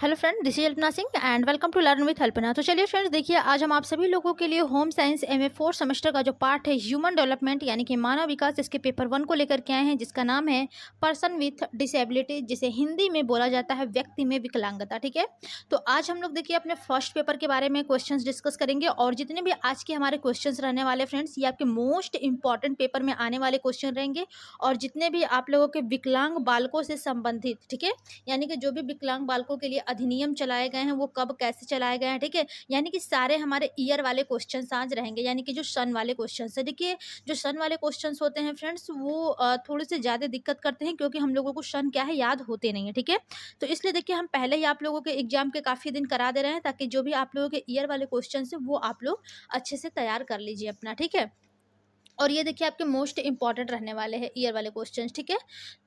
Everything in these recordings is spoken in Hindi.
Hello friend, this is Alpana Singh and welcome to learn with Alpana. तो चलिए फ्रेंड्स, देखिए आज हम आप सभी लोगों के लिए होम साइंस एमए 4 सेमेस्टर का जो पार्ट है ह्यूमन डेवलपमेंट यानी कि मानव विकास, इसके पेपर 1 को लेकर के आए हैं, जिसका नाम है पर्सन विथ डिसेबिलिटी, जिसे हिंदी में बोला जाता है व्यक्ति में विकलांगता। ठीक है, तो आज हम लोग देखिए अपने फर्स्ट पेपर के बारे में क्वेश्चंस डिस्कस करेंगे और जितने भी आज के हमारे क्वेश्चंस रहने वाले फ्रेंड्स, ये आपके मोस्ट इंपॉर्टेंट पेपर में आने वाले क्वेश्चन रहेंगे। और जितने भी आप लोगों के विकलांग बालकों से संबंधित, ठीक है, यानी कि जो भी विकलांग बालकों के लिए अधिनियम चलाए गए हैं वो कब कैसे चलाए गए हैं, ठीक है, यानी कि सारे हमारे ईयर वाले क्वेश्चंस आज रहेंगे, यानी कि जो सन वाले क्वेश्चंस है। देखिए जो सन वाले क्वेश्चंस होते हैं फ्रेंड्स, वो थोड़े से ज़्यादा दिक्कत करते हैं क्योंकि हम लोगों को सन क्या है याद होते नहीं है। ठीक है, तो इसलिए देखिए हम पहले ही आप लोगों के एग्जाम के काफ़ी दिन करा दे रहे हैं, ताकि जो भी आप लोगों के ईयर वाले क्वेश्चन है वो आप लोग अच्छे से तैयार कर लीजिए अपना। ठीक है, और ये देखिए आपके मोस्ट इंपॉर्टेंट रहने वाले हैं ईयर वाले क्वेश्चंस। ठीक है,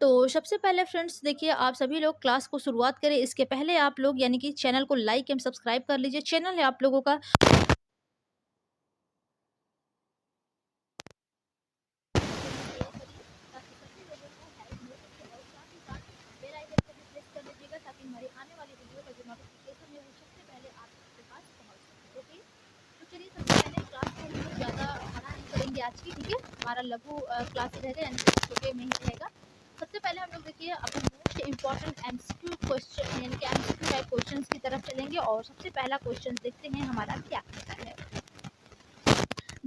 तो सबसे पहले फ्रेंड्स देखिए आप सभी लोग क्लास को शुरुआत करें, इसके पहले आप लोग यानी कि चैनल को लाइक एंड सब्सक्राइब कर लीजिए। चैनल है आप लोगों का ताकि हमारी आने वाली वीडियो का जो नोटिफिकेशन है वो सबसे पहले आपके पास पहुंच सके। ओके, तो चलिए सबसे पहले क्लास को हम लोग ज़्यादा बड़ा नहीं करेंगे आज की। ठीक है, हमारा लघु क्लास रहेगा, यानी कि छोटे में ही रहेगा। सबसे पहले हम लोग देखिए अपने मोस्ट इंपॉर्टेंट एमसीक्यू क्वेश्चन यानी कि एमसीक्यू टाइप क्वेश्चंस की तरफ चलेंगे और सबसे पहला क्वेश्चन देखते हैं हमारा क्या कहता है।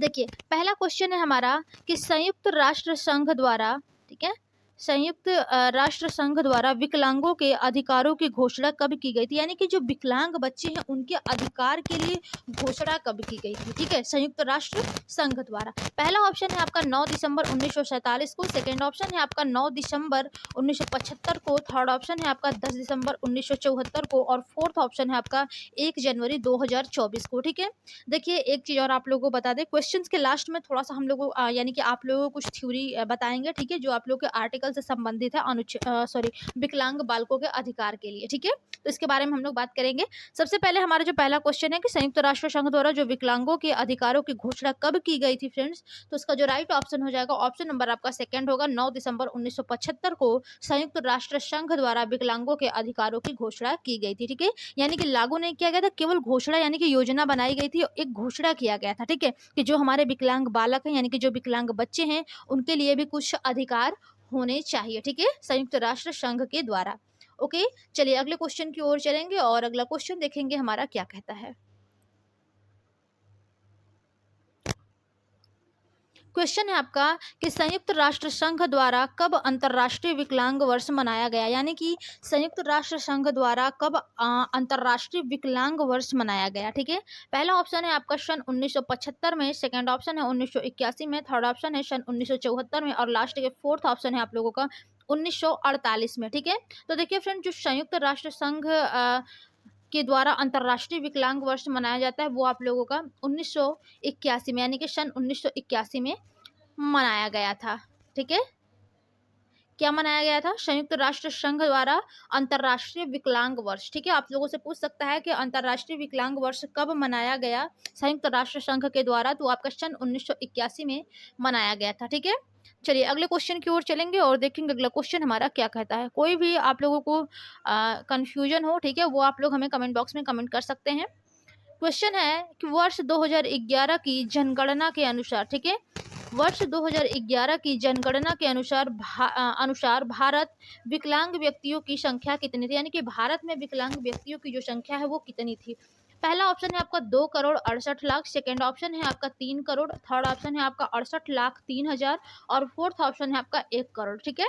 देखिए पहला क्वेश्चन है हमारा कि संयुक्त राष्ट्र संघ द्वारा, ठीक है, संयुक्त राष्ट्र संघ द्वारा विकलांगों के अधिकारों की घोषणा कब की गई थी, यानी कि जो विकलांग बच्चे हैं उनके अधिकार के लिए घोषणा कब की गई थी। ठीक है, संयुक्त राष्ट्र संघ द्वारा। पहला ऑप्शन है आपका 9 दिसंबर 1947 को, सेकेंड ऑप्शन है आपका 9 दिसंबर 1975 को, थर्ड ऑप्शन है आपका 10 दिसंबर 1974 को और फोर्थ ऑप्शन है आपका 1 जनवरी 2024 को। ठीक है, देखिए एक चीज़ और आप लोगों को बता दें, क्वेश्चंस के लास्ट में थोड़ा सा हम लोग यानी कि आप लोगों को कुछ थ्योरी बताएंगे, ठीक है, जो आप लोग के आर्टिकल से संबंधित है सॉरी विकलांग बालकों के अधिकार के लिए। ठीक है, तो इसके बारे में हम लोग बात करेंगे। सबसे पहले हमारा जो पहला क्वेश्चन है कि संयुक्त राष्ट्र संघ द्वारा जो विकलांगों के अधिकारों की घोषणा कब की गई थी फ्रेंड्स, तो इसका जो राइट ऑप्शन हो जाएगा ऑप्शन नंबर आपका सेकंड होगा। 9 दिसंबर 1975 को संयुक्त राष्ट्र संघ द्वारा विकलांगों के अधिकारों की घोषणा की गई थी। ठीक है, यानी कि लागू नहीं किया गया था, केवल घोषणा यानी कि योजना बनाई गई थी, एक घोषणा किया गया था। ठीक है, कि जो हमारे विकलांग बालक हैं यानी कि जो विकलांग बच्चे हैं उनके लिए भी कुछ अधिकार होने चाहिए। ठीक है, संयुक्त राष्ट्र संघ के द्वारा। ओके, चलिए अगले क्वेश्चन की ओर चलेंगे और अगला क्वेश्चन देखेंगे हमारा क्या कहता है। क्वेश्चन है आपका कि संयुक्त राष्ट्र संघ द्वारा कब अंतर्राष्ट्रीय विकलांग वर्ष मनाया गया, यानी कि संयुक्त राष्ट्र संघ द्वारा कब अंतर्राष्ट्रीय विकलांग वर्ष मनाया गया। ठीक है, पहला ऑप्शन है आपका सन 1975 में, सेकंड ऑप्शन है 1981 में, थर्ड ऑप्शन है सन 1974 में और लास्ट के फोर्थ ऑप्शन है आप लोगों का 1948 में। ठीक है, तो देखिए फ्रेंड, जो संयुक्त राष्ट्र संघ के द्वारा अंतर्राष्ट्रीय विकलांग वर्ष मनाया जाता है वो आप लोगों का 1981 में, यानी कि सन 1981 में मनाया गया था। ठीक है, क्या मनाया गया था, संयुक्त राष्ट्र संघ द्वारा अंतर्राष्ट्रीय विकलांग वर्ष। ठीक है, आप लोगों से पूछ सकता है कि अंतर्राष्ट्रीय विकलांग वर्ष कब मनाया गया संयुक्त राष्ट्र संघ के द्वारा, तो आपका सन 1981 में मनाया गया था। ठीक है, चलिए अगले क्वेश्चन की ओर चलेंगे और देखेंगे अगला क्वेश्चन हमारा क्या कहता है। कोई भी आप लोगों को कंफ्यूजन हो, ठीक है, वो आप लोग हमें कमेंट बॉक्स में कमेंट कर सकते हैं। क्वेश्चन है कि वर्ष 2011 की जनगणना के अनुसार, ठीक है, वर्ष 2011 की जनगणना के अनुसार भारत विकलांग व्यक्तियों की संख्या कितनी थी, यानी कि भारत में विकलांग व्यक्तियों की जो संख्या है वो कितनी थी। पहला ऑप्शन है आपका 2,68,00,000, सेकेंड ऑप्शन है आपका 3 करोड़, थर्ड ऑप्शन है आपका 68,03,000 और फोर्थ ऑप्शन है आपका 1 करोड़। ठीक है,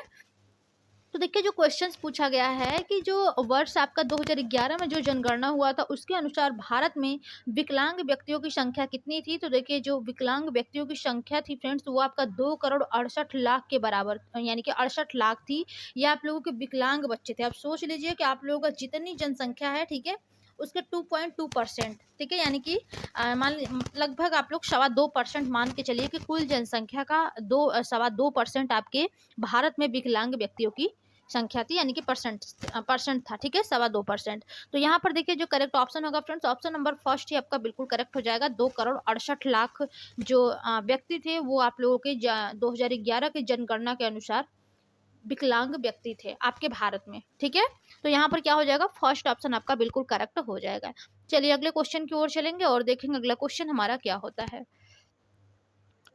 तो देखिए जो क्वेश्चंस पूछा गया है कि जो वर्ष आपका 2011 में जो जनगणना हुआ था उसके अनुसार भारत में विकलांग व्यक्तियों की संख्या कितनी थी, तो देखिए जो विकलांग व्यक्तियों की संख्या थी फ्रेंड्स वो आपका 2,68,00,000 के बराबर यानी कि 68 लाख थी। ये आप लोगों के विकलांग बच्चे थे। आप सोच लीजिए कि आप लोगों का जितनी जनसंख्या है, ठीक है, उसके 2.2%, ठीक है, यानी कि मान लगभग आप लोग 2.25% मान के चलिए कि कुल जनसंख्या का 2.25% आपके भारत में विकलांग व्यक्तियों की संख्या थी, यानी कि परसेंट था। ठीक है, 2.25%। तो यहाँ पर देखिए जो करेक्ट ऑप्शन होगा फ्रेंड्स, ऑप्शन नंबर फर्स्ट ही आपका बिल्कुल करेक्ट हो जाएगा। 2,68,00,000 जो व्यक्ति थे वो आप लोगों के 2011 की जनगणना के अनुसार विकलांग व्यक्ति थे आपके भारत में, ठीक है। तो यहाँ पर क्या हो जाएगा, फर्स्ट ऑप्शन आपका बिल्कुल करेक्ट हो जाएगा। चलिए अगले क्वेश्चन की ओर चलेंगे और देखेंगे अगला क्वेश्चन हमारा क्या होता है।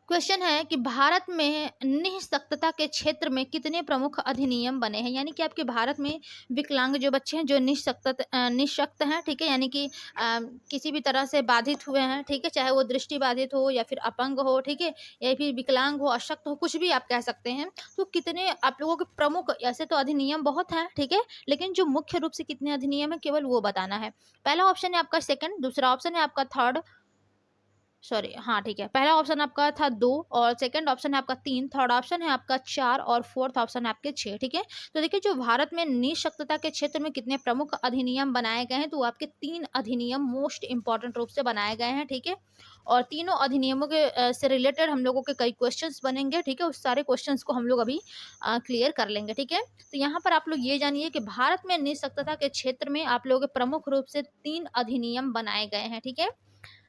क्वेश्चन है कि भारत में निःशक्तता के क्षेत्र में कितने प्रमुख अधिनियम बने हैं, यानी कि आपके भारत में विकलांग जो बच्चे हैं जो निःशक्त हैं, ठीक है, यानी कि किसी भी तरह से बाधित हुए हैं, ठीक है, चाहे वो दृष्टि बाधित हो या फिर अपंग हो, ठीक है, या फिर विकलांग हो, अशक्त हो, कुछ भी आप कह सकते हैं। तो कितने आप लोगों के प्रमुख, ऐसे तो अधिनियम बहुत हैं, ठीक है, लेकिन जो मुख्य रूप से कितने अधिनियम है केवल वो बताना है। पहला ऑप्शन है आपका सेकंड, दूसरा ऑप्शन है आपका थर्ड, सॉरी हाँ ठीक है, पहला ऑप्शन आपका था 2 और सेकंड ऑप्शन है आपका 3, थर्ड ऑप्शन है आपका 4 और फोर्थ ऑप्शन है आपके 6, ठीक है। तो देखिए जो भारत में निःशक्तता के क्षेत्र में कितने प्रमुख अधिनियम बनाए गए हैं, तो आपके 3 अधिनियम मोस्ट इंपॉर्टेंट रूप से बनाए गए हैं, ठीक है। और तीनों अधिनियमों के से रिलेटेड हम लोगों के कई क्वेश्चंस बनेंगे, ठीक है, उस सारे क्वेश्चंस को हम लोग अभी क्लियर कर लेंगे, ठीक है। तो यहाँ पर आप लोग ये जानिए कि भारत में निःशक्तता के क्षेत्र में आप लोगों के प्रमुख रूप से 3 अधिनियम बनाए गए हैं, ठीक है।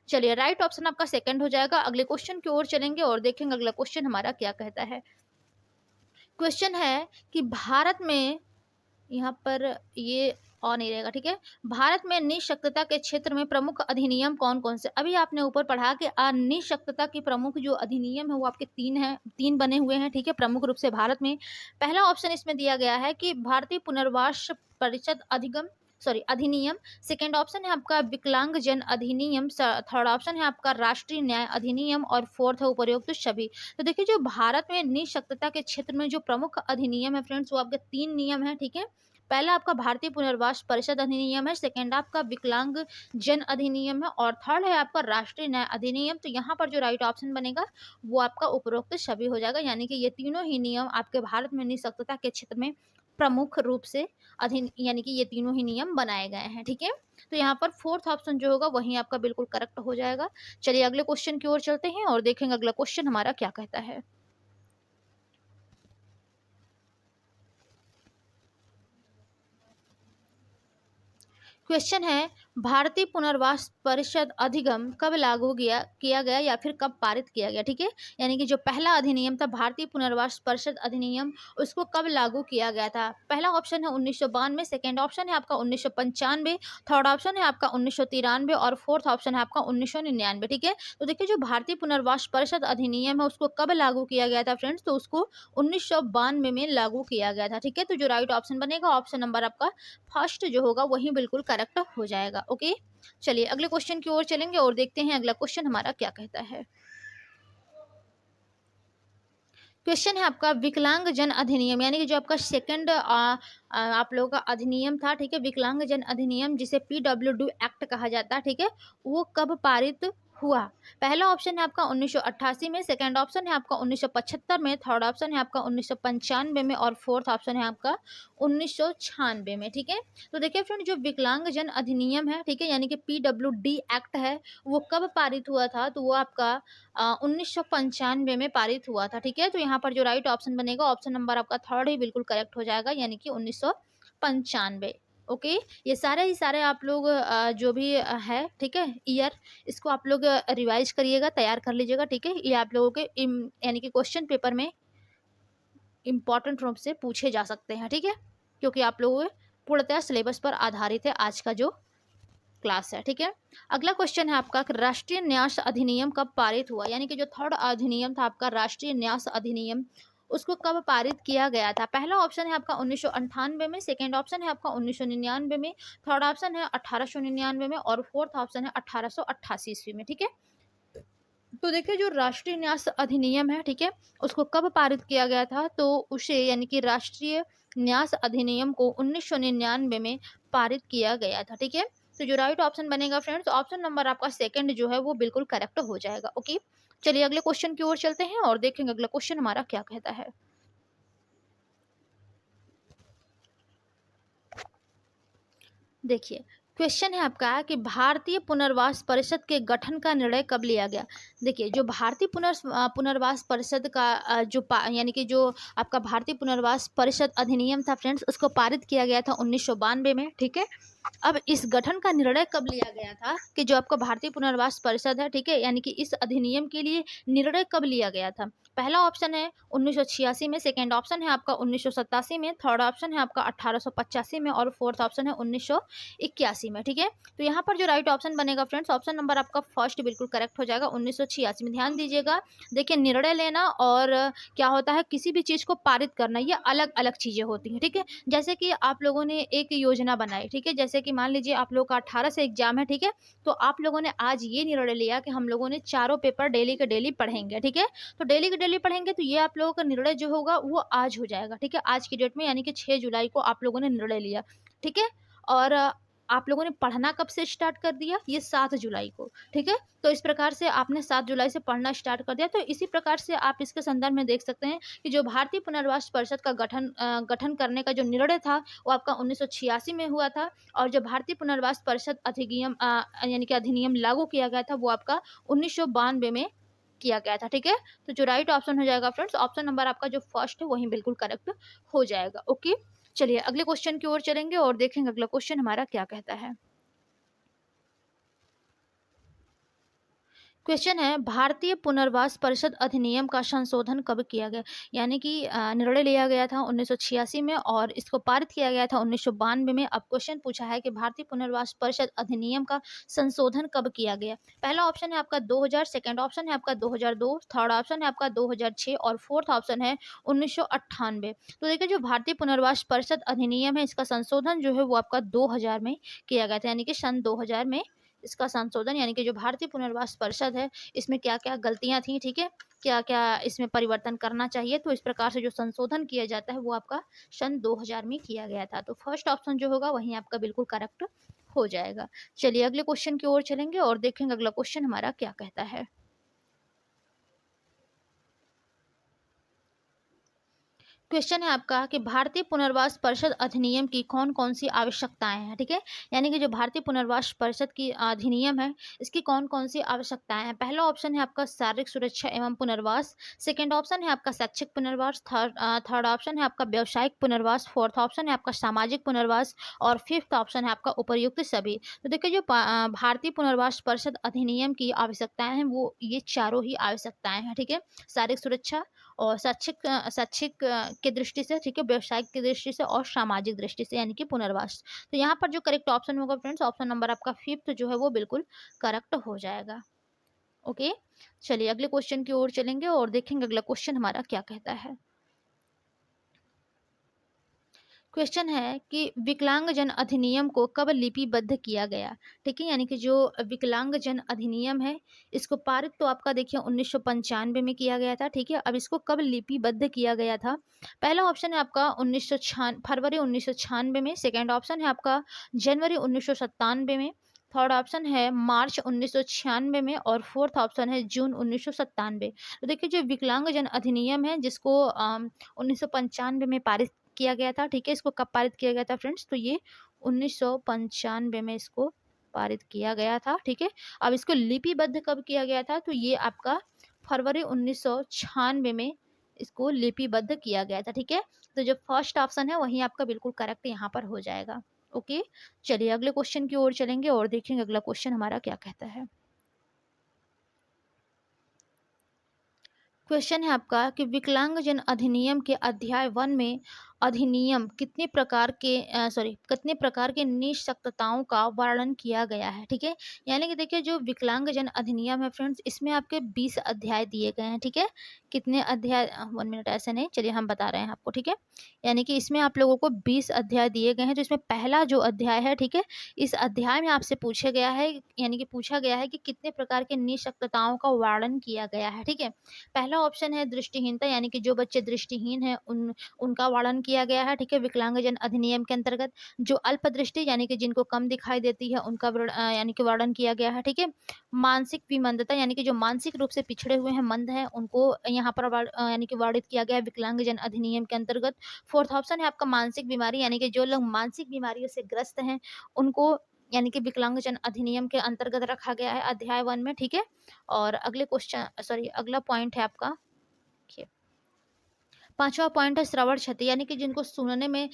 चलिए राइट ऑप्शन आपका सेकंड हो जाएगा। अगले क्वेश्चन की ओर चलेंगे और देखेंगे अगला क्वेश्चन हमारा क्या कहता है। क्वेश्चन है कि भारत में, यहाँ पर ये और नहीं रहेगा, ठीक है। भारत में निःशक्तता के क्षेत्र में प्रमुख अधिनियम कौन कौन से, अभी आपने ऊपर पढ़ा कि निःशक्तता की प्रमुख जो अधिनियम है वो आपके 3 हैं, 3 बने हुए हैं, ठीक है, प्रमुख रूप से भारत में। पहला ऑप्शन इसमें दिया गया है कि भारतीय पुनर्वास परिषद अधिनियम। सेकेंड ऑप्शन है आपका विकलांग जन अधिनियम। थर्ड ऑप्शन है आपका राष्ट्रीय न्याय अधिनियम और फोर्थ है उपरोक्त सभी। तो देखिए जो भारत में निःशक्तता के क्षेत्र में जो प्रमुख अधिनियम है फ्रेंड्स वो आपके 3 नियम है, ठीक है। पहला आपका भारतीय पुनर्वास परिषद अधिनियम है, सेकेंड आपका विकलांग जन अधिनियम है और थर्ड है आपका राष्ट्रीय न्याय अधिनियम। तो यहाँ पर जो राइट ऑप्शन बनेगा वो आपका उपरोक्त सभी हो जाएगा, यानी कि ये तीनों ही नियम आपके भारत में निःशक्तता के क्षेत्र में प्रमुख रूप से यानी कि ये तीनों ही नियम बनाए गए हैं, ठीक है। तो यहाँ पर फोर्थ ऑप्शन जो होगा वही आपका बिल्कुल करेक्ट हो जाएगा। चलिए अगले क्वेश्चन की ओर चलते हैं और देखेंगे अगला क्वेश्चन हमारा क्या कहता है। क्वेश्चन है भारतीय पुनर्वास परिषद अधिगम कब लागू किया गया या फिर कब पारित किया गया, ठीक है। यानी कि जो पहला अधिनियम था भारतीय पुनर्वास परिषद अधिनियम उसको कब लागू किया गया था। पहला ऑप्शन है 1992, सेकेंड ऑप्शन है आपका 1995, थर्ड ऑप्शन है आपका 1993 और फोर्थ ऑप्शन है आपका 1999, ठीक है। तो देखिए जो भारतीय पुनर्वास परिषद अधिनियम है उसको कब लागू किया गया था फ्रेंड्स, तो उसको 1992 में लागू किया गया था, ठीक है। तो जो राइट ऑप्शन बनेगा ऑप्शन नंबर आपका फर्स्ट जो होगा वही बिल्कुल करेक्ट हो जाएगा, ओके। चलिए अगले क्वेश्चन की ओर चलेंगे और देखते हैं अगला क्वेश्चन हमारा क्या कहता है। क्वेश्चन है आपका विकलांग जन अधिनियम, यानी कि जो आपका सेकंड आप लोगों का अधिनियम था, ठीक है, विकलांग जन अधिनियम जिसे PWD एक्ट कहा जाता है, ठीक है, वो कब पारित हुआ। पहला ऑप्शन है आपका 1988 में, सेकंड ऑप्शन है आपका 1975 में, थर्ड ऑप्शन है आपका 1995 में और फोर्थ ऑप्शन है आपका 1996 में, ठीक है। तो देखिए फ्रेंड जो विकलांग जन अधिनियम है, ठीक है, यानी कि PWD एक्ट है वो कब पारित हुआ था, तो वो आपका 1995 में पारित हुआ था, ठीक है। तो यहाँ पर जो राइट ऑप्शन बनेगा ऑप्शन नंबर आपका थर्ड ही बिल्कुल करेक्ट हो जाएगा, यानी कि 1995, ओके। ये सारे ही सारे आप लोग जो भी है, ठीक है, ईयर, इसको आप लोग रिवाइज करिएगा, तैयार कर लीजिएगा, ठीक है। ये आप लोगों के यानी कि क्वेश्चन पेपर में इम्पॉर्टेंट रूप से पूछे जा सकते हैं, ठीक है, क्योंकि आप लोगों के पूर्णतः सिलेबस पर आधारित है आज का जो क्लास है, ठीक है। अगला क्वेश्चन है आपका राष्ट्रीय न्यास अधिनियम कब पारित हुआ, यानी कि जो थर्ड अधिनियम था आपका राष्ट्रीय न्यास अधिनियम उसको कब पारित किया गया था। पहला ऑप्शन है आपका 1998 में, सेकेंड ऑप्शन है आपका 1999 में, थर्ड ऑप्शन है 1899 में और फोर्थ ऑप्शन है 1888 ईस्वी में, ठीक है। तो देखिए जो राष्ट्रीय न्यास अधिनियम है, ठीक है, उसको कब पारित किया गया था, तो उसे यानी कि राष्ट्रीय न्यास अधिनियम को 1999 में पारित किया गया था, ठीक है। तो जो राइट ऑप्शन बनेगा फ्रेंड्स ऑप्शन नंबर आपका सेकंड जो है वो बिल्कुल करेक्ट हो जाएगा, ओके। चलिए अगले क्वेश्चन की ओर चलते हैं और देखेंगे अगला क्वेश्चन हमारा क्या कहता है। देखिए क्वेश्चन है आपका कि भारतीय पुनर्वास परिषद के गठन का निर्णय कब लिया गया। देखिए जो भारतीय पुनर्वास परिषद का यानी कि जो आपका भारतीय पुनर्वास परिषद अधिनियम था फ्रेंड्स उसको पारित किया गया था 1992 में, ठीक है। अब इस गठन का निर्णय कब लिया गया था कि जो आपका भारतीय पुनर्वास परिषद है, ठीक है, यानी कि इस अधिनियम के लिए निर्णय कब लिया गया था? पहला ऑप्शन है 1986 में, सेकंड ऑप्शन है आपका 1987 में, थर्ड ऑप्शन है आपका 1885 में और फोर्थ ऑप्शन है 1981 में, ठीक है। तो यहाँ पर जो राइट ऑप्शन बनेगा फ्रेंड्स, ऑप्शन नंबर आपका फर्स्ट बिल्कुल करेक्ट हो जाएगा, 1986 में। ध्यान दीजिएगा, देखिए निर्णय लेना और क्या होता है किसी भी चीज़ को पारित करना, ये अलग अलग चीज़ें होती हैं, ठीक है। जैसे कि आप लोगों ने एक योजना बनाई, ठीक है, जैसे कि मान लीजिए आप लोग का 18 से एग्जाम है, ठीक है, तो आप लोगों ने आज ये निर्णय लिया कि हम लोगों ने चारों पेपर डेली के डेली पढ़ेंगे, ठीक है। तो डेली के डेली पढ़ेंगे, तो ये आप लोगों का निर्णय जो होगा वो आज हो जाएगा, ठीक है, आज की डेट में, यानी कि 6 जुलाई को आप लोगों ने निर्णय लिया, ठीक है। और आप लोगों ने पढ़ना कब से स्टार्ट कर दिया? ये 7 जुलाई को, ठीक है। तो इस प्रकार से आपने 7 जुलाई से पढ़ना स्टार्ट कर दिया। तो इसी प्रकार से आप इसके संदर्भ में देख सकते हैं कि जो भारतीय पुनर्वास परिषद का गठन करने का जो निर्णय था, वो आपका 1986 में हुआ था। और जो भारतीय पुनर्वास परिषद अधिनियम यानी कि अधिनियम लागू किया गया था, वो आपका 1992 में किया गया था, ठीक है। तो जो राइट ऑप्शन हो जाएगा फ्रेंड्स, ऑप्शन नंबर आपका जो फर्स्ट है वही बिल्कुल करेक्ट हो जाएगा। ओके, चलिए अगले क्वेश्चन की ओर चलेंगे और देखेंगे अगला क्वेश्चन हमारा क्या कहता है। क्वेश्चन है, भारतीय पुनर्वास परिषद अधिनियम का संशोधन कब किया गया? यानी कि निर्णय लिया गया था 1986 में और इसको पारित किया गया था 1992 में। अब क्वेश्चन पूछा है कि भारतीय पुनर्वास परिषद अधिनियम का संशोधन कब किया गया? पहला ऑप्शन है आपका 2000, सेकंड ऑप्शन है आपका 2002, थर्ड ऑप्शन है आपका 2006 और फोर्थ ऑप्शन है 1998। तो देखिए, जो भारतीय पुनर्वास परिषद अधिनियम है, इसका संशोधन जो है वो आपका 2000 में किया गया था, यानी कि सन 2000 में इसका संशोधन, यानी कि जो भारतीय पुनर्वास परिषद है, इसमें क्या-क्या गलतियाँ थी, ठीक है? क्या-क्या इसमें परिवर्तन करना चाहिए, तो इस प्रकार से जो संशोधन किया जाता है, वो आपका सन 2000 में किया गया था। तो फर्स्ट ऑप्शन जो होगा, वही आपका बिल्कुल करेक्ट हो जाएगा। चलिए अगले क्वेश्चन की ओर चलेंगे और देखेंगे अगला क्वेश्चन हमारा क्या कहता है। क्वेश्चन है आपका कि भारतीय पुनर्वास परिषद अधिनियम की कौन-कौन सी आवश्यकताएँ हैं, ठीक है? यानी कि जो भारतीय पुनर्वास परिषद की अधिनियम है, इसकी कौन-कौन सी आवश्यकताएँ हैं? पहला ऑप्शन है आपका शारीरिक सुरक्षा एवं पुनर्वास, सेकंड ऑप्शन है आपका शैक्षिक पुनर्वास, थर्ड ऑप्शन है आपका व्यावसायिक पुनर्वास, फोर्थ ऑप्शन है आपका सामाजिक पुनर्वास और फिफ्थ ऑप्शन है आपका उपर्युक्त सभी। तो देखिए, जो भारतीय पुनर्वास परिषद अधिनियम की आवश्यकताएँ हैं, वो ये चारों ही आवश्यकताएँ हैं, ठीक है? शारीरिक सुरक्षा और शैक्षिक की दृष्टि से, ठीक है, व्यवसायिक की दृष्टि से और सामाजिक दृष्टि से, यानी कि पुनर्वास। तो यहाँ पर जो करेक्ट ऑप्शन होगा फ्रेंड्स, ऑप्शन नंबर आपका फिफ्थ जो है वो बिल्कुल करेक्ट हो जाएगा। ओके, चलिए अगले क्वेश्चन की ओर चलेंगे और देखेंगे अगला क्वेश्चन हमारा क्या कहता है। क्वेश्चन है कि विकलांगजन अधिनियम को कब लिपिबद्ध किया गया? ठीक है, यानी कि जो विकलांगजन अधिनियम है, इसको पारित तो आपका देखिए 1995 में किया गया था, ठीक है। अब इसको कब लिपिबद्ध किया गया था? पहला ऑप्शन है आपका फरवरी 1996 में, सेकंड ऑप्शन है आपका जनवरी 1997 में, थर्ड ऑप्शन है मार्च 1996 में और फोर्थ ऑप्शन है जून 1997। तो देखिए, जो विकलांगजन अधिनियम है, जिसको 1995 में पारित किया गया था, ठीक है। इसको कब पारित किया गया था फ्रेंड्स? तो ये 1995 में इसको पारित किया गया था, ठीक है। अब इसको लिपिबद्ध कब किया गया था? तो ये आपका फरवरी 1996 में इसको लिपिबद्ध किया गया था, ठीक है। तो जो फर्स्ट ऑप्शन है वही आपका बिल्कुल करेक्ट यहाँ पर हो जाएगा। ओके, चलिए अगले क्वेश्चन की ओर चलेंगे और देखेंगे अगला क्वेश्चन हमारा क्या कहता है। क्वेश्चन है आपका कि विकलांगजन अधिनियम के अध्याय 1 में अधिनियम कितने प्रकार के निःशक्तताओं का वर्णन किया गया है, ठीक है। यानी कि देखिए, जो विकलांगजन अधिनियम है फ्रेंड्स, इसमें आपके 20 अध्याय दिए गए हैं, ठीक है। कितने अध्याय? 1 मिनट, ऐसे नहीं, चलिए हम बता रहे हैं आपको, ठीक है। यानी कि इसमें आप लोगों को 20 अध्याय दिए गए हैं। तो इसमें पहला जो अध्याय है, ठीक है, इस अध्याय में आपसे पूछा गया है, यानी कि पूछा गया है कि कितने प्रकार के निःशक्तताओं का वर्णन किया गया है, ठीक है। पहला ऑप्शन है दृष्टिहीनता, यानी कि जो बच्चे दृष्टिहीन हैं उनका वर्णन किया गया है, ठीक है, विकलांगजन अधिनियम के अंतर्गत। जो अल्पदृष्टि, यानी कि जिनको कम दिखाई देती है, उनका यानी कि वर्णन किया गया है, ठीक है। मानसिक विमंदता, यानी कि जो मानसिक रूप से पिछड़े हुए हैं, मंद हैं, उनको यहाँ पर यानी कि वर्णित किया गया है विकलांगजन अधिनियम के अंतर्गत। फोर्थ ऑप्शन है आपका मानसिक बीमारी, यानी कि जो लोग मानसिक बीमारियों से ग्रस्त हैं, उनको यानी कि विकलांगजन अधिनियम के अंतर्गत रखा गया है अध्याय 1 में, ठीक है। और अगला पॉइंट है आपका, देखिए, पांचवा पॉइंट है श्रवण क्षति, यानी कि जिनको सुनने में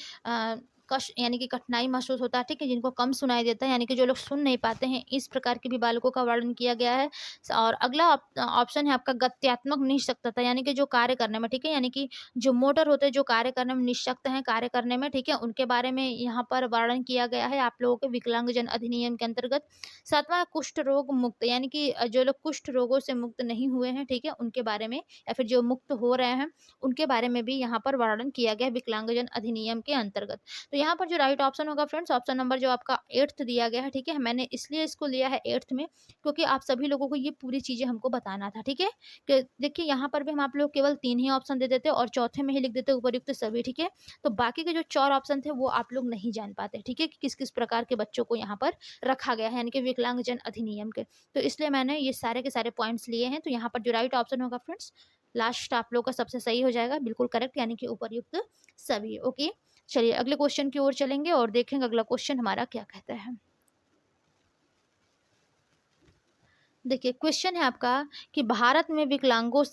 कष्ट यानी कि कठिनाई महसूस होता है, ठीक है, जिनको कम सुनाई देता है यानी कि जो लोग सुन नहीं पाते हैं, इस प्रकार के भी बालकों का वर्णन किया गया है। और अगला ऑप्शन है आपका गत्यात्मक निःशक्तता यानी कि जो कार्य करने में, ठीक है, यानी कि जो मोटर होते हैं जो कार्य करने में निःशक्त हैं कार्य करने में, ठीक है, उनके बारे में यहाँ पर वर्णन किया गया है आप लोगों के विकलांगजन अधिनियम के अंतर्गत। सातवां कुष्ठ रोग मुक्त यानी कि जो लोग कुष्ठ रोगों से मुक्त नहीं हुए हैं, ठीक है, उनके बारे में या फिर जो मुक्त हो रहे हैं उनके बारे में भी यहाँ पर वर्णन किया गया है विकलांगजन अधिनियम के अंतर्गत। तो यहाँ पर जो राइट ऑप्शन होगा फ्रेंड्स, ऑप्शन नंबर जो आपका 8th दिया गया है, ठीक है, मैंने इसलिए इसको लिया है 8th में क्योंकि आप सभी लोगों को ये पूरी चीजें हमको बताना था, ठीक है। कि देखिए यहाँ पर भी हम आप लोग केवल 3 ही ऑप्शन दे देते और चौथे में ही लिख देते उपर्युक्त सभी, ठीक है। तो बाकी के जो 4 ऑप्शन थे वो आप लोग नहीं जान पाते, ठीक है, कि किस किस प्रकार के बच्चों को यहाँ पर रखा गया है यानी कि विकलांगजन अधिनियम के। तो इसलिए मैंने ये सारे के सारे पॉइंट्स लिए हैं। तो यहाँ पर जो राइट ऑप्शन होगा फ्रेंड्स, लास्ट आप लोग का सबसे सही हो जाएगा, बिल्कुल करेक्ट, यानी कि उपर्युक्त सभी। ओके, चलिए अगले क्वेश्चन की ओर चलेंगे और देखेंगे अगला क्वेश्चन हमारा क्या कहता है। देखिए क्वेश्चन है आपका कि भारत में विकलांगों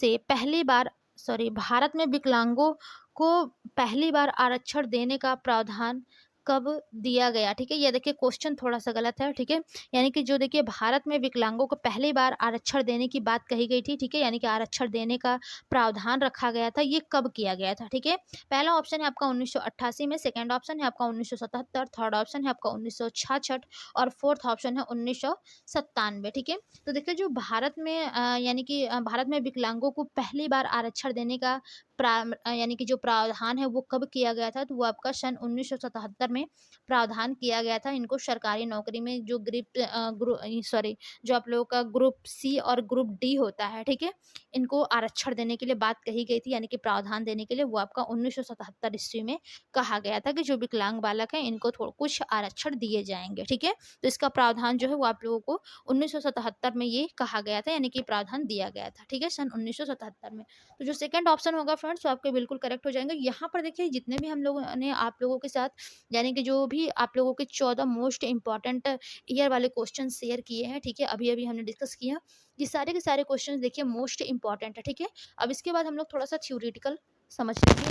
को पहली बार आरक्षण देने का प्रावधान कब दिया गया, ठीक है। ये देखिए क्वेश्चन थोड़ा सा गलत है, ठीक है। यानी कि जो देखिए भारत में विकलांगों को पहली बार आरक्षण देने की बात कही गई थी, ठीक है, यानी कि आरक्षण देने का प्रावधान रखा गया था, ये कब किया गया था, ठीक है। पहला ऑप्शन है आपका 1988 में, सेकंड ऑप्शन है आपका 1977, थर्ड ऑप्शन है आपका 1966 और फोर्थ ऑप्शन है 1997, ठीक है। तो देखिए जो भारत में यानी कि भारत में विकलांगों को पहली बार आरक्षण देने का यानी कि जो प्रावधान है वो कब किया गया था, तो वो आपका सन 1977 में प्रावधान किया गया था। इनको सरकारी नौकरी में जो जो आप लोगों का ग्रुप सी और ग्रुप डी होता है, ठीक है, इनको आरक्षण देने के लिए बात कही गई थी यानी कि प्रावधान देने के लिए, वो आपका 1977 ईस्वी में कहा गया था कि जो विकलांग बालक है इनको थोड़ा कुछ आरक्षण दिए जाएंगे, ठीक है। तो इसका प्रावधान जो है वो आप लोगों को 1977 में ये कहा गया था यानी कि प्रावधान दिया गया था, ठीक है, सन 1977 में। तो जो सेकंड ऑप्शन होगा फ्रेंड्स वो आपके बिल्कुल करेक्ट हो जाएंगे। यहाँ पर देखिए जितने भी हम लोगों ने आप लोगों के साथ यानी कि जो भी आप लोगों के 14 मोस्ट इंपॉर्टेंट ईयर वाले क्वेश्चन शेयर किए हैं, ठीक है, अभी अभी हमने डिस्कस किया, ये सारे के सारे क्वेश्चन देखिए मोस्ट इंपॉर्टेंट है, ठीक है। अब इसके बाद हम लोग थोड़ा सा थ्योरेटिकल समझ लेंगे।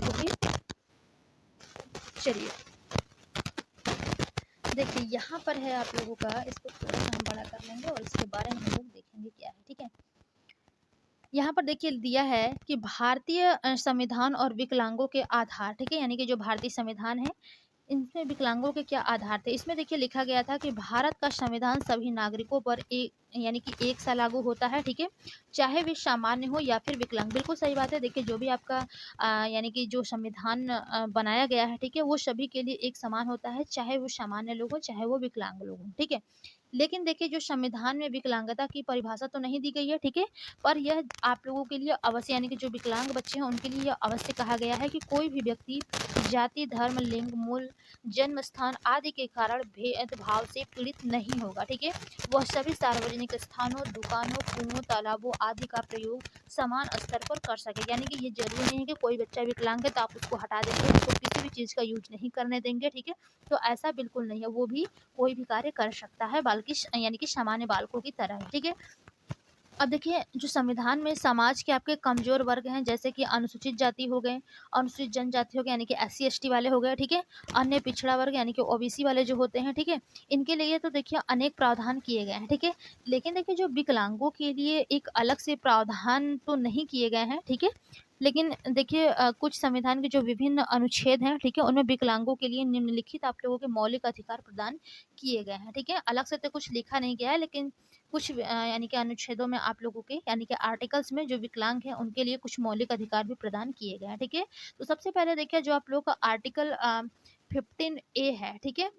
ओके, चलिए देखिए यहाँ पर है आप लोगों का, इसको थोड़ा सा हम बड़ा कर लेंगे और इसके बारे में हम लोग देखेंगे क्या है, ठीक है। यहाँ पर देखिए दिया है कि भारतीय संविधान और विकलांगों के आधार, ठीक है, यानी कि जो भारतीय संविधान है इनमें विकलांगों के क्या आधार थे। इसमें देखिए लिखा गया था कि भारत का संविधान सभी नागरिकों पर एक यानी कि एक सा लागू होता है, ठीक है, चाहे वे सामान्य हो या फिर विकलांग। बिल्कुल सही बात है। देखिए जो भी आपका यानी कि जो संविधान बनाया गया है, ठीक है, वो सभी के लिए एक समान होता है, चाहे वो सामान्य लोग हो चाहे वो विकलांग लोग हो, ठीक है। लेकिन देखिए जो संविधान में विकलांगता की परिभाषा तो नहीं दी गई है, ठीक है, पर यह आप लोगों के लिए अवश्य यानी कि जो विकलांग बच्चे हैं उनके लिए यह अवश्य कहा गया है कि कोई भी व्यक्ति जाति, धर्म, लिंग, मूल, जन्म स्थान आदि के कारण भेदभाव से पीड़ित नहीं होगा, ठीक है। वह सभी सार्वजनिक स्थानों, दुकानों, कुओं, तालाबों आदि का प्रयोग समान स्तर पर कर सके। यानी कि ये जरूरी नहीं है कि कोई बच्चा विकलांग है तो आप उसको हटा देंगे, उसको किसी भी चीज़ का यूज नहीं करने देंगे, ठीक है। तो ऐसा बिल्कुल नहीं है, वो भी कोई भी कार्य कर सकता है, बल्कि यानी कि सामान्य बालकों की तरह, ठीक है। अब देखिए जो संविधान में समाज के आपके कमजोर वर्ग हैं जैसे कि अनुसूचित जाति हो गए, अनुसूचित जनजाति हो गए यानी कि SC ST वाले हो गए, ठीक है, अन्य पिछड़ा वर्ग यानी कि OBC वाले जो होते हैं, ठीक है, इनके लिए तो देखिए अनेक प्रावधान किए गए हैं, ठीक है। लेकिन देखिए जो विकलांगों के लिए एक अलग से प्रावधान तो नहीं किए गए हैं, ठीक है। लेकिन देखिए कुछ संविधान के जो विभिन्न अनुच्छेद हैं, ठीक है, उनमें विकलांगों के लिए निम्नलिखित आप लोगों के मौलिक अधिकार प्रदान किए गए हैं, ठीक है। अलग से तो कुछ लिखा नहीं गया है, लेकिन कुछ यानी कि अनुच्छेदों में आप लोगों के यानी कि आर्टिकल्स में जो विकलांग हैं उनके लिए कुछ मौलिक अधिकार भी प्रदान किए गए हैं, ठीक है। तो सबसे पहले देखिए जो आप लोगों का आर्टिकल 15A है, ठीक है,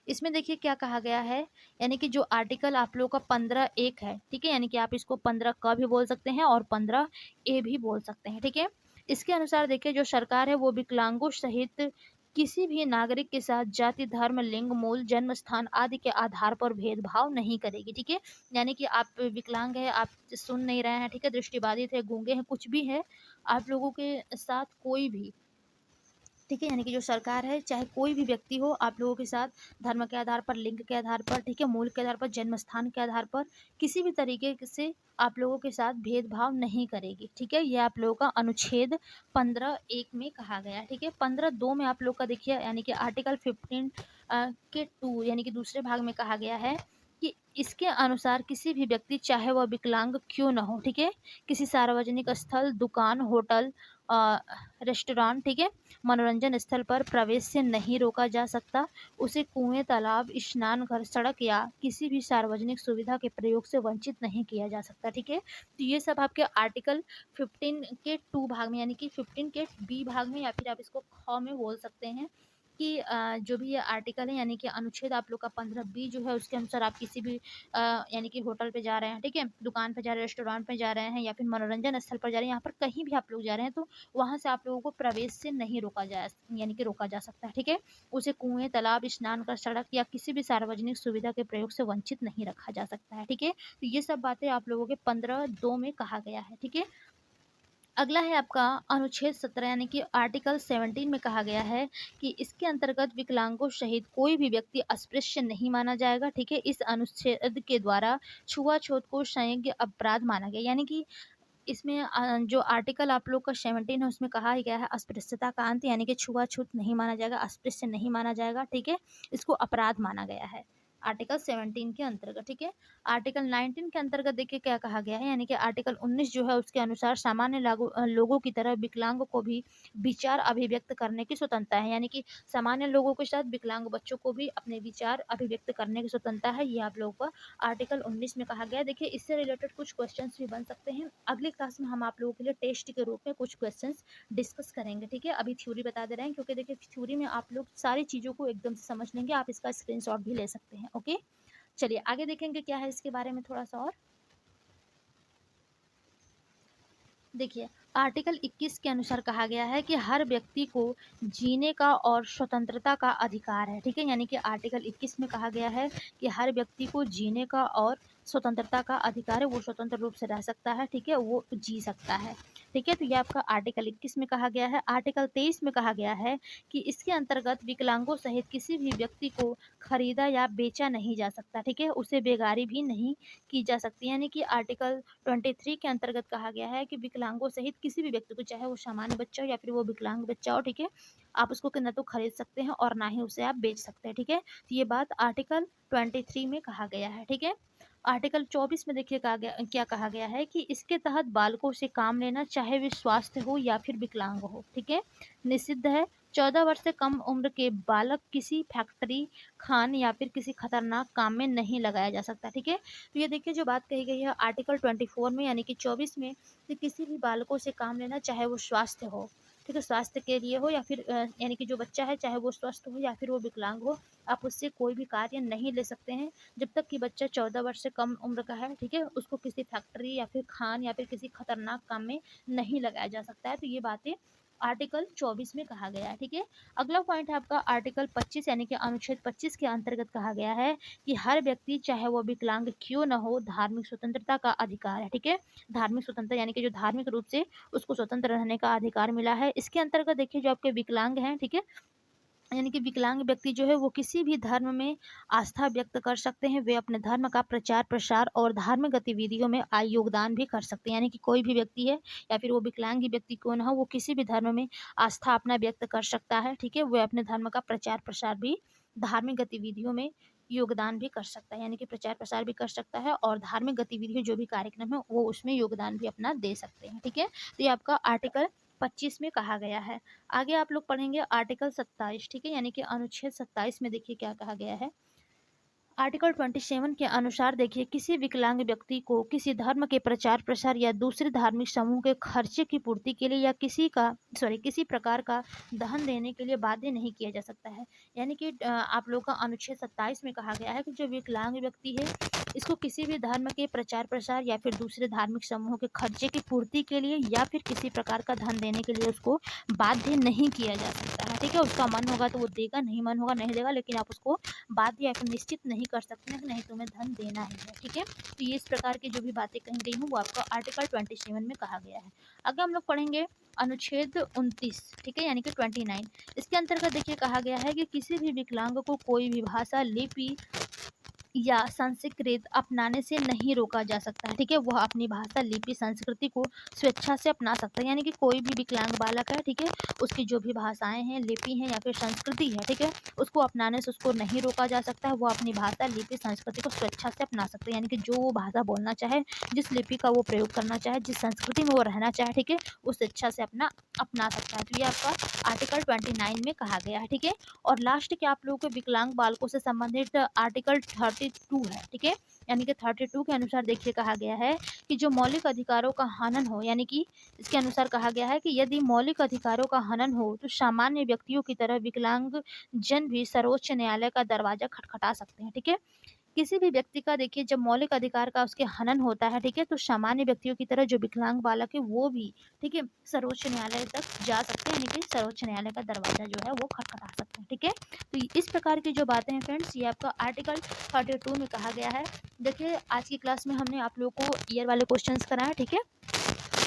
इसमें देखिए क्या कहा गया है, यानी कि जो आर्टिकल आप लोगों का 15(1) है, ठीक है, यानी कि आप इसको 15 क भी बोल सकते हैं और 15A भी बोल सकते हैं, ठीक है। इसके अनुसार देखिए जो सरकार है वो विकलांगों सहित किसी भी नागरिक के साथ जाति, धर्म, लिंग, मूल, जन्म स्थान आदि के आधार पर भेदभाव नहीं करेगी, ठीक है। यानी कि आप विकलांग है, आप सुन नहीं रहे हैं, ठीक है, दृष्टिबाधित है, गूंगे हैं, कुछ भी है, आप लोगों के साथ कोई भी ठीक है, यानी कि जो सरकार है, चाहे कोई भी व्यक्ति हो, आप लोगों के साथ धर्म के आधार पर, लिंग के आधार पर, ठीक है, मूल के आधार पर, जन्म स्थान के आधार पर किसी भी तरीके से आप लोगों के साथ भेदभाव नहीं करेगी। ठीक है, ये आप लोगों का अनुच्छेद 15(1) में कहा गया है। ठीक है, 15(2) में आप लोग का देखिए, यानी कि आर्टिकल 15 के 2 यानी कि दूसरे भाग में कहा गया है कि इसके अनुसार किसी भी व्यक्ति, चाहे वह विकलांग क्यों न हो, ठीक है, किसी सार्वजनिक स्थल, दुकान, होटल, रेस्टोरेंट, ठीक है, मनोरंजन स्थल पर प्रवेश से नहीं रोका जा सकता। उसे कुएं, तालाब, स्नान घर, सड़क या किसी भी सार्वजनिक सुविधा के प्रयोग से वंचित नहीं किया जा सकता। ठीक है, तो ये सब आपके आर्टिकल 15 के 2 भाग में, यानी कि 15 के बी भाग में, या फिर आप इसको ख में बोल सकते हैं कि जो भी ये आर्टिकल है, यानी कि अनुच्छेद आप लोग का 15(b) जो है, उसके अनुसार आप किसी भी यानी कि होटल पे जा रहे हैं, ठीक है, दुकान पे जा रहे हैं, रेस्टोरेंट पे जा रहे हैं, या फिर मनोरंजन स्थल पर जा रहे हैं, यहाँ पर कहीं भी आप लोग जा रहे हैं, तो वहाँ से आप लोगों को प्रवेश से नहीं रोका जाए, यानी कि रोका जा सकता है। ठीक है, उसे कुएं, तालाब, स्नान कर, सड़क या किसी भी सार्वजनिक सुविधा के प्रयोग से वंचित नहीं रखा जा सकता है। ठीक है, तो ये सब बातें आप लोगों के 15(2) में कहा गया है। ठीक है, अगला है आपका अनुच्छेद 17 यानी कि आर्टिकल 17 में कहा गया है कि इसके अंतर्गत विकलांगों सहित कोई भी व्यक्ति अस्पृश्य नहीं माना जाएगा। ठीक है, इस अनुच्छेद के द्वारा छुआछूत को संज्ञेय अपराध माना गया, यानी कि इसमें जो आर्टिकल आप लोग का 17 है, उसमें कहा ही गया है अस्पृश्यता का अंत, यानी कि छुआछूत नहीं माना जाएगा, अस्पृश्य नहीं माना जाएगा। ठीक है, इसको अपराध माना गया है आर्टिकल 17 के अंतर्गत। ठीक है, आर्टिकल 19 के अंतर्गत देखिए क्या कहा गया है, यानी कि आर्टिकल 19 जो है उसके अनुसार सामान्य लोगों की तरह विकलांग को भी विचार अभिव्यक्त करने की स्वतंत्रता है, यानी कि सामान्य लोगों के साथ विकलांग बच्चों को भी अपने विचार अभिव्यक्त करने की स्वतंत्रता है। ये आप लोगों का आर्टिकल 19 में कहा गया है। देखिए, इससे रिलेटेड कुछ क्वेश्चंस भी बन सकते हैं। अगली क्लास में हम आप लोगों के लिए टेस्ट के रूप में कुछ क्वेश्चंस डिस्कस करेंगे। ठीक है, अभी थ्योरी बता दे रहे हैं, क्योंकि देखिए थ्योरी में आप लोग सारी चीज़ों को एकदम से समझ लेंगे, आप इसका स्क्रीनशॉट भी ले सकते हैं। ओके, चलिए आगे देखेंगे क्या है इसके बारे में थोड़ा सा और। देखिए, आर्टिकल 21 के अनुसार कहा गया है कि हर व्यक्ति को जीने का और स्वतंत्रता का अधिकार है। ठीक है, यानी कि आर्टिकल 21 में कहा गया है कि हर व्यक्ति को जीने का और स्वतंत्रता का अधिकार है, वो स्वतंत्र रूप से रह सकता है। ठीक है, वो जी सकता है। ठीक है, तो ये आपका आर्टिकल 21 में कहा गया है। आर्टिकल 23 में कहा गया है कि इसके अंतर्गत विकलांगों सहित किसी भी व्यक्ति को खरीदा या बेचा नहीं जा सकता। ठीक है, उसे बेगारी भी नहीं की जा सकती, यानी कि आर्टिकल 23 के अंतर्गत कहा गया है कि विकलांगों सहित किसी भी व्यक्ति को, चाहे वो सामान्य बच्चा हो या फिर वो विकलांग बच्चा हो, ठीक है, आप उसको न तो खरीद सकते हैं और ना ही उसे आप बेच सकते हैं। ठीक है, तो ये बात आर्टिकल 23 में कहा गया है। ठीक है, आर्टिकल 24 में देखिए क्या कहा गया है कि इसके तहत बालकों से काम लेना, चाहे वे स्वास्थ्य हो या फिर विकलांग हो, ठीक है, निषिद्ध है। 14 वर्ष से कम उम्र के बालक किसी फैक्ट्री, खान या फिर किसी खतरनाक काम में नहीं लगाया जा सकता। ठीक है, तो ये देखिए जो बात कही गई है आर्टिकल 24 में, यानी कि 24 में, कि किसी भी बालकों से काम लेना, चाहे वो स्वास्थ्य हो, ठीक है, स्वास्थ्य के लिए हो या फिर यानी कि जो बच्चा है, चाहे वो स्वस्थ हो या फिर वो विकलांग हो, आप उससे कोई भी कार्य नहीं ले सकते हैं जब तक कि बच्चा 14 वर्ष से कम उम्र का है। ठीक है, उसको किसी फैक्ट्री या फिर खान या फिर किसी खतरनाक काम में नहीं लगाया जा सकता है। तो ये बातें आर्टिकल 24 में कहा गया है। ठीक है, अगला पॉइंट है आपका आर्टिकल 25 यानी कि अनुच्छेद 25 के अंतर्गत कहा गया है कि हर व्यक्ति, चाहे वो विकलांग क्यों न हो, धार्मिक स्वतंत्रता का अधिकार है। ठीक है, धार्मिक स्वतंत्रता यानी कि जो धार्मिक रूप से उसको स्वतंत्र रहने का अधिकार मिला है। इसके अंतर्गत देखिए जो आपके विकलांग हैं, ठीक है, यानी कि विकलांग व्यक्ति जो है वो किसी भी धर्म में आस्था व्यक्त कर सकते हैं, वे अपने धर्म का प्रचार प्रसार और धार्मिक गतिविधियों में योगदान भी कर सकते हैं। यानी कि कोई भी व्यक्ति है या फिर वो विकलांग ही व्यक्ति क्यों ना हो, वो किसी भी धर्म में आस्था अपना व्यक्त कर सकता है। ठीक है, वह अपने धर्म का प्रचार प्रसार भी, धार्मिक गतिविधियों में योगदान भी कर सकता है, यानी कि प्रचार प्रसार भी कर सकता है और धार्मिक गतिविधियों जो भी कार्यक्रम है वो उसमें योगदान भी अपना दे सकते हैं। ठीक है, तो ये आपका आर्टिकल 25 में कहा गया है। आगे आप लोग पढ़ेंगे आर्टिकल 27। ठीक है, यानी कि अनुच्छेद 27 में देखिए क्या कहा गया है। आर्टिकल 27 के अनुसार देखिए, किसी विकलांग व्यक्ति को किसी धर्म के प्रचार प्रसार या दूसरे धार्मिक समूह के खर्चे की पूर्ति के लिए या किसी प्रकार का धन देने के लिए बाध्य नहीं किया जा सकता है। यानी कि आप लोग का अनुच्छेद 27 में कहा गया है कि जो विकलांग व्यक्ति है, इसको किसी भी धर्म के प्रचार प्रसार या फिर दूसरे धार्मिक समूह के खर्चे की पूर्ति के लिए या फिर किसी प्रकार का धन देने के लिए उसको बाध्य नहीं किया जा सकता है। ठीक है, उसका मन होगा तो वो देगा, नहीं मन होगा नहीं देगा, लेकिन आप उसको बाध्य या फिर निश्चित नहीं कर सकते हैं कि नहीं तुम्हें धन देना ही है। ठीक है, तो ये इस प्रकार की जो भी बातें कही गई हूँ वो आपका आर्टिकल 27 में कहा गया है। आगे हम लोग पढ़ेंगे अनुच्छेद 29, ठीक है, यानी कि 29। इसके अंतर्गत देखिए कहा गया है कि किसी भी विकलांग को कोई भी भाषा, लिपि या संस्कृत अपनाने से नहीं रोका जा सकता है। ठीक है, वह अपनी भाषा, लिपि, संस्कृति को स्वेच्छा से अपना सकता है। यानी कि कोई भी विकलांग बालक है, ठीक है, उसकी जो भी भाषाएं हैं, लिपि हैं या फिर संस्कृति है, ठीक है, उसको अपनाने से उसको नहीं रोका जा सकता है। वो अपनी भाषा, लिपि, संस्कृति को स्वेच्छा से अपना सकता है। यानी कि जो वो भाषा बोलना चाहे, जिस लिपि का वो प्रयोग करना चाहे, जिस संस्कृति में वो रहना चाहे, ठीक है, वो स्वेच्छा से अपना सकता है। तो ये आपका आर्टिकल 29 में कहा गया है। ठीक है, और लास्ट के आप लोगों को विकलांग बालकों से संबंधित आर्टिकल 32 है। ठीक है, यानी कि 32 के अनुसार देखिए कहा गया है कि जो मौलिक अधिकारों का हनन हो, यानी कि इसके अनुसार कहा गया है कि यदि मौलिक अधिकारों का हनन हो तो सामान्य व्यक्तियों की तरह विकलांग जन भी सर्वोच्च न्यायालय का दरवाजा खटखटा सकते हैं। ठीक है, किसी भी व्यक्ति का देखिए जब मौलिक अधिकार का उसके हनन होता है, ठीक है, तो सामान्य व्यक्तियों की तरह जो विकलांग बालक है वो भी, ठीक है, सर्वोच्च न्यायालय तक जा सकते हैं, यानी कि सर्वोच्च न्यायालय का दरवाजा जो है वो खटखटा सकते हैं। ठीक है, तो इस प्रकार की जो बातें हैं फ्रेंड्स, ये आपका आर्टिकल 32 में कहा गया है। देखिए आज की क्लास में हमने आप लोगों को ईयर वाले क्वेश्चंस कराए, ठीक है,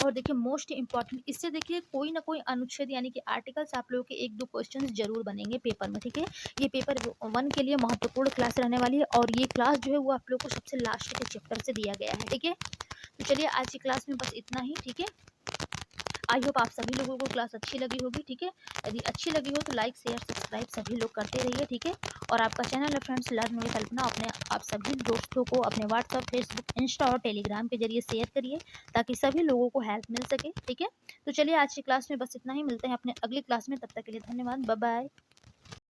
और देखिए मोस्ट इंपॉर्टेंट इससे देखिए कोई ना कोई अनुच्छेद यानी कि आर्टिकल्स आप लोगों के 1-2 क्वेश्चंस जरूर बनेंगे पेपर में। ठीक है, ये पेपर 1 के लिए महत्वपूर्ण क्लास रहने वाली है और ये क्लास जो है वो आप लोगों को सबसे लास्ट के चैप्टर से दिया गया है। ठीक है, तो चलिए आज की क्लास में बस इतना ही। ठीक है, आई होप आप सभी लोगों को क्लास अच्छी लगी होगी। ठीक है, यदि अच्छी लगी हो तो लाइक, शेयर, सब्सक्राइब सभी लोग करते रहिए। ठीक है, और आपका चैनल है फ्रेंड्स लर्न विद कल्पना, अपने आप सभी दोस्तों को अपने व्हाट्सअप, फेसबुक, इंस्टा और टेलीग्राम के जरिए शेयर करिए ताकि सभी लोगों को हेल्प मिल सके। ठीक है, तो चलिए आज की क्लास में बस इतना ही, मिलते हैं अपने अगली क्लास में, तब तक के लिए धन्यवाद, बाय बाय।